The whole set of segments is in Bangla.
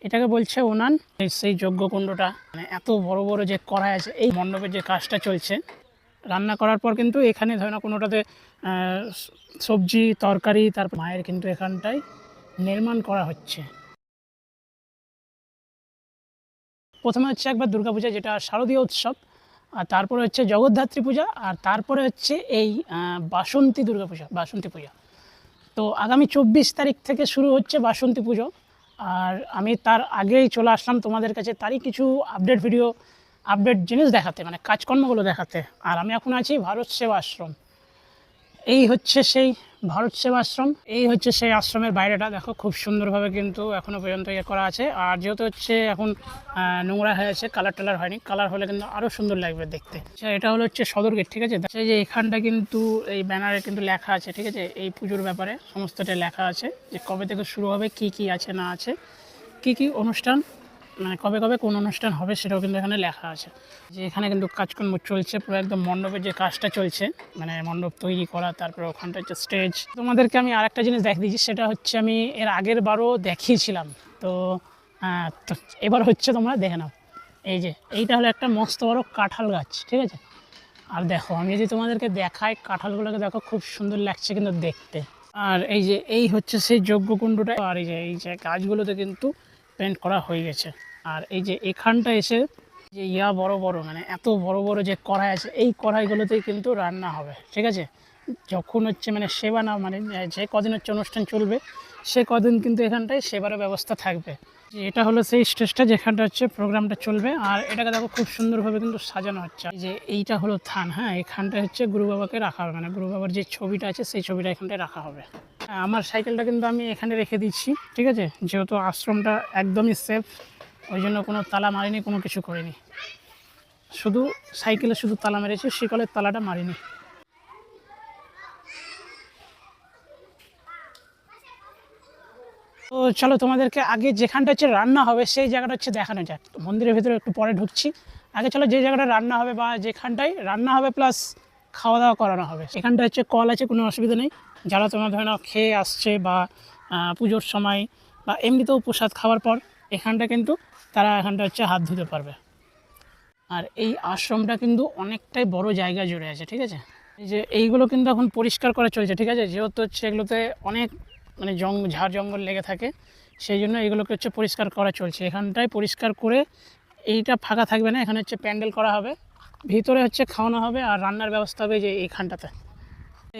এটাকে বলছে উনান। সেই যজ্ঞকুণ্ডটা মানে এত বড় বড় যে কড়াই আছে, এই মণ্ডপের যে কাজটা চলছে রান্না করার পর কিন্তু এখানে ধরে না কোনোটাতে সবজি তরকারি তারপর মায়ের কিন্তু এখানটায় নির্মাণ করা হচ্ছে। প্রথমে হচ্ছে একবার দুর্গাপূজা যেটা শারদীয় উৎসব, আর তারপরে হচ্ছে জগদ্ধাত্রী পূজা, আর তারপরে হচ্ছে এই বাসন্তী দুর্গাপূজা, বাসন্তী পূজা। তো আগামী 24 তারিখ থেকে শুরু হচ্ছে বাসন্তী পুজো। আর আমি তার আগেই চলে আসলাম তোমাদের কাছে তারই কিছু আপডেট ভিডিও, আপডেট জিনিস দেখাতে, মানে কাজকর্মগুলো দেখাতে। আর আমি এখন আছি ভারত সেবা আশ্রম। এই হচ্ছে সেই ভারত সেবা আশ্রম, এই হচ্ছে সেই আশ্রমের বাইরেটা। দেখো খুব সুন্দরভাবে কিন্তু এখনও পর্যন্ত ইয়ে করা আছে। আর যেহেতু হচ্ছে এখন নোংরা হয়ে আছে, কালার টালার হয়নি, কালার হলে কিন্তু আরও সুন্দর লাগবে দেখতে। এটা হলো হচ্ছে সদর গেট, ঠিক আছে। যে এখানটা কিন্তু এই ব্যানারে কিন্তু লেখা আছে, ঠিক আছে, এই পুজোর ব্যাপারে সমস্তটা লেখা আছে যে কবে থেকে শুরু হবে, কি কি আছে না আছে, কি কি অনুষ্ঠান, মানে কবে কবে কোন অনুষ্ঠান হবে সেটাও কিন্তু এখানে লেখা আছে। যে এখানে কিন্তু কাজকর্ম চলছে পুরো একদম, মণ্ডপের যে কাজটা চলছে, মানে মণ্ডপ তৈরি করা, তারপরে ওখানটা হচ্ছে স্টেজ। তোমাদেরকে আমি আরেকটা জিনিস দেখিয়ে দিচ্ছি, সেটা হচ্ছে আমি এর আগের বারও দেখিয়েছিলাম, তো তো এবার হচ্ছে তোমরা দেখে নাও। এই যে এইটা হলো একটা মস্ত বড় কাঁঠাল গাছ, ঠিক আছে। আর দেখো আমি যদি তোমাদেরকে দেখাই কাঁঠালগুলোকে, দেখো খুব সুন্দর লাগছে কিন্তু দেখতে। আর এই যে এই হচ্ছে সেই যজ্ঞকুণ্ডটা, আর এই যে গাছগুলোতে কিন্তু পেন্ট করা হয়ে গেছে। আর এই যে এখানটা এসে যে বড় বড় মানে এত বড় বড় যে কড়াই আছে, এই কড়াইগুলোতেই কিন্তু রান্না হবে, ঠিক আছে। যখন হচ্ছে মানে সেবা না, মানে যে কদিন হচ্ছে অনুষ্ঠান চলবে সে কদিন কিন্তু এখানটায় সেবারও ব্যবস্থা থাকবে। যে এটা হলো সেই স্টেজটা যেখানটা হচ্ছে প্রোগ্রামটা চলবে। আর এটাকে দেখো খুব সুন্দরভাবে কিন্তু সাজানো হচ্ছে। যে এইটা হলো থান, হ্যাঁ, এখানটায় হচ্ছে গুরু বাবাকে রাখা হবে, মানে গুরু বাবার যে ছবিটা আছে সেই ছবিটা এখানটায় রাখা হবে। আমার সাইকেলটা কিন্তু আমি এখানে রেখে দিচ্ছি, ঠিক আছে, যেহেতু আশ্রমটা একদমই সেফ, ওই জন্য কোনো তালা মারিনি, কোনো কিছু করিনি, শুধু সাইকেলে শুধু তালা মেরেছি, শিকলের তালাটা মারিনি। তো চলো তোমাদেরকে আগে যেখানটা হচ্ছে রান্না হবে সেই জায়গাটা হচ্ছে দেখানো যাক। মন্দিরের ভিতরে একটু পরে ঢুকছি, আগে চলো যে জায়গাটা রান্না হবে বা যেখানটায় রান্না হবে প্লাস খাওয়া দাওয়া করানো হবে সেখানটা হচ্ছে কল আছে, কোনো অসুবিধা নেই। যারা তোমরা ধরে নাও খেয়ে আসছে বা পুজোর সময় বা এমনিতেও প্রসাদ খাওয়ার পর এখানটা কিন্তু তারা এখানটা হচ্ছে হাত ধুতে পারবে। আর এই আশ্রমটা কিন্তু অনেকটাই বড় জায়গা জুড়ে আছে, ঠিক আছে। এই যে এইগুলো কিন্তু এখন পরিষ্কার করা চলছে, ঠিক আছে, যেহেতু হচ্ছে এগুলোতে অনেক মানে ঝাড় জঙ্গল লেগে থাকে, সেই জন্য এগুলোকে হচ্ছে পরিষ্কার করা চলছে। এখানটায় পরিষ্কার করে এইটা ফাঁকা থাকবে না, এখানে হচ্ছে প্যান্ডেল করা হবে, ভিতরে হচ্ছে খাওয়ানো হবে আর রান্নার ব্যবস্থা হবে যে এইখানটাতে।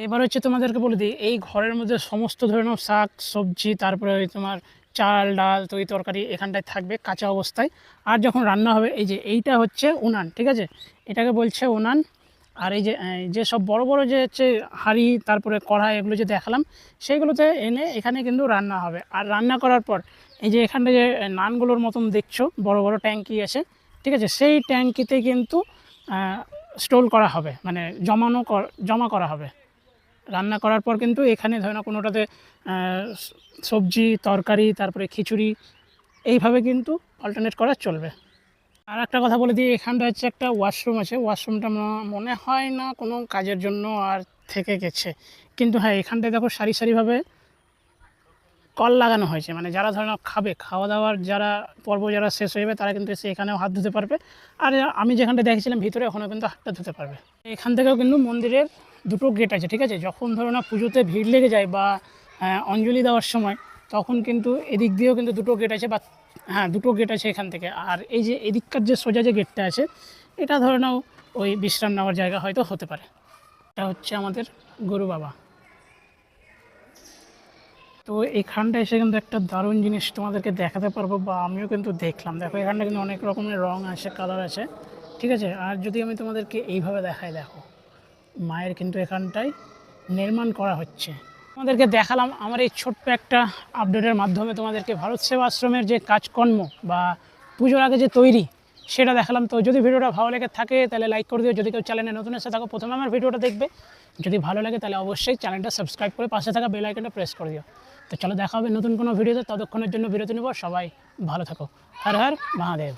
এবার হচ্ছে তোমাদেরকে বলে দিই, এই ঘরের মধ্যে সমস্ত ধরনের শাক সবজি, তারপরে তোমার চাল ডাল তরি তরকারি এখানটায় থাকবে কাঁচা অবস্থায়। আর যখন রান্না হবে, এই যে এইটা হচ্ছে উনান, ঠিক আছে, এটাকে বলছে উনান। আর এই যে সব বড় বড় যে হচ্ছে হাঁড়ি তারপরে কড়াই এগুলো যে দেখালাম, সেইগুলোতে এনে এখানে কিন্তু রান্না হবে। আর রান্না করার পর এই যে এখানটা যে নানগুলোর মতন দেখছো বড় বড় ট্যাঙ্কি আছে, ঠিক আছে, সেই ট্যাঙ্কিতে কিন্তু স্টোর করা হবে, মানে জমা করা হবে। রান্না করার পর কিন্তু এখানে ধরে না কোনোটাতে সবজি তরকারি তারপরে খিচুড়ি এইভাবে কিন্তু অল্টারনেট করা চলবে। আর একটা কথা বলে দিই, এখানটা হচ্ছে একটা ওয়াশরুম আছে, ওয়াশরুমটা মনে হয় না কোনো কাজের জন্য আর থেকে গেছে, কিন্তু হ্যাঁ এখানটায় দেখো সারি সারিভাবে কল লাগানো হয়েছে, মানে যারা ধরে নাও খাবে, খাওয়া দাওয়ার যারা পর্ব যারা শেষ হয়ে যাবে তারা কিন্তু এসে এখানেও হাত ধুতে পারবে। আর আমি যেখানটা দেখেছিলাম ভিতরে ওখানেও কিন্তু হাতটা ধুতে পারবে। এখান থেকেও কিন্তু মন্দিরের দুটো গেট আছে, ঠিক আছে, যখন ধরো না পুজোতে ভিড় লেগে যায় বা অঞ্জলি দেওয়ার সময় তখন কিন্তু এদিক দিয়েও কিন্তু দুটো গেট আছে, বা হ্যাঁ দুটো গেট আছে এখান থেকে। আর এই যে এদিককার যে সোজা যে গেটটা আছে এটা ধরে নাও ওই বিশ্রাম নেওয়ার জায়গা হয়তো হতে পারে। এটা হচ্ছে আমাদের গুরু বাবা। তো এখানটা এসে কিন্তু একটা দারুণ জিনিস তোমাদেরকে দেখাতে পারবো, বা আমিও কিন্তু দেখলাম। দেখো এখানটা কিন্তু অনেক রকমের রং আছে, কালার আছে, ঠিক আছে। আর যদি আমি তোমাদেরকে এইভাবে দেখাই, দেখো মায়ের কিন্তু এখানটায় নির্মাণ করা হচ্ছে। তোমাদেরকে দেখালাম আমার এই ছোট্ট একটা আপডেটের মাধ্যমে তোমাদেরকে ভারত সেবা আশ্রমের যে কাজকর্ম বা পুজোর আগে যে তৈরি সেটা দেখালাম। তো যদি ভিডিওটা ভালো লেগে থাকে তাহলে লাইক করে দিও, যদি কেউ চ্যানেলে নতুন এসে থাকো প্রথমে আমার ভিডিওটা দেখবে, যদি ভালো লাগে তাহলে অবশ্যই চ্যানেলটা সাবস্ক্রাইব করে পাশে থাকা বেল আইকনটা প্রেস করে দিও। তো চলো দেখা হবে নতুন কোনো ভিডিওতে, ততক্ষণের জন্য বিরতি নেব। সবাই ভালো থাকো। হর হর মহাদেব।